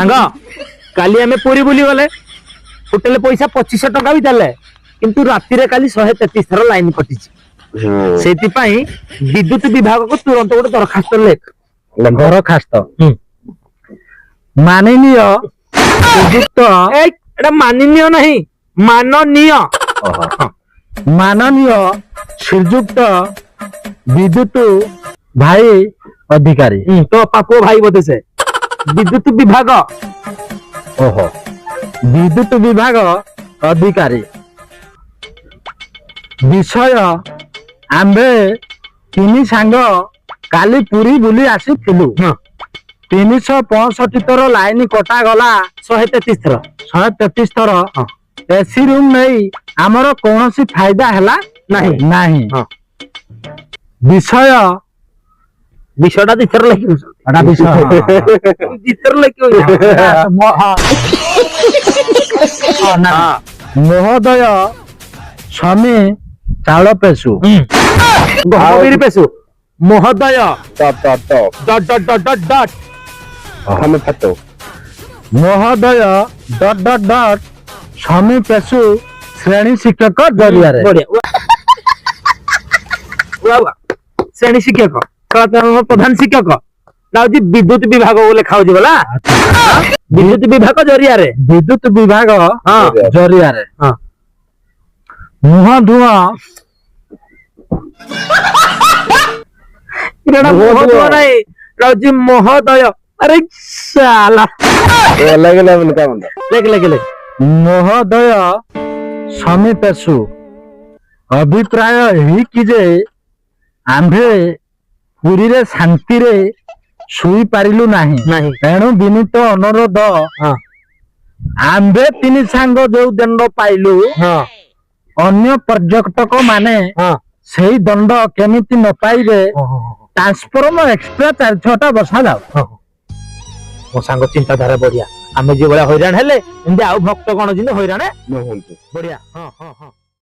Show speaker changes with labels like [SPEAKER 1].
[SPEAKER 1] सांग काली आमे पुरी बुली गले होटेल पैसा 2500 टका भी देले किंतु राति रे काली 133 थर लाइन कटि सेति पई विद्युत विभाग को तुरंत गोटे दरखास्त लेख
[SPEAKER 2] दरखास्त माननीय श्रीयुक्त
[SPEAKER 1] एटा माननीय नहीं माननीय
[SPEAKER 2] माननीय श्रीयुक्त विद्युत भाई अधिकारी
[SPEAKER 1] तो पापो भाई बोते से विद्युत विभाग
[SPEAKER 2] ओहो विद्युत विभाग अधिकारी विषय आम्भे तीन सांग काली पुरी बुली आसीथिलु 365 थर लाइन कटा गला 133 थर एसी रूम नहीं आमर कौनसी फायदा हैला
[SPEAKER 1] नहीं
[SPEAKER 2] नहीं विषय
[SPEAKER 1] विषयटा दिथर लेखि
[SPEAKER 2] एटा विषय
[SPEAKER 1] दिथर लेखि
[SPEAKER 2] महोदय स्वामी चाल पेशु
[SPEAKER 1] गहबीर पेशु महोदय
[SPEAKER 3] dot
[SPEAKER 1] dot dot dot dot dot
[SPEAKER 3] हमें फटो
[SPEAKER 2] महोदय डॉट डॉट डॉट स्वामी पेशु श्रेणी शिक्षक जरिया
[SPEAKER 1] बढ़िया श्रेणी शिक्षक प्रधान शिक्षक नाउजी विद्युत विभाग बोले खाऊ जी बोला विद्युत विभाग जरिया रे
[SPEAKER 2] विद्युत विभाग जरिया रे मुह धुआं
[SPEAKER 1] इराना महोदय नहीं राउजी महोदय अरे साला
[SPEAKER 3] अलग लेवल का बंदा
[SPEAKER 1] लेख लेख लेख
[SPEAKER 2] महोदय स्वामी पेशु अभिप्राय ही कि जे आम्भे पुरी रे शांति रे सुई पारिलु नाही तेणु विनीत अनुरोध आम्भे तीन सांग जो दंड पाइलु अन्य पर्यटक माने सेही दंड केमिति न पाइबे ट्रांसफॉर्मर एक्सप्रेस 4-6 बसा जाओ
[SPEAKER 1] मो सांग चिंताधारा बढ़िया आमे जे बड़ा हैरान हेले एंदे आउ भक्त कोन जिने हैरान
[SPEAKER 3] न होंतु
[SPEAKER 1] बढ़िया हां हां हां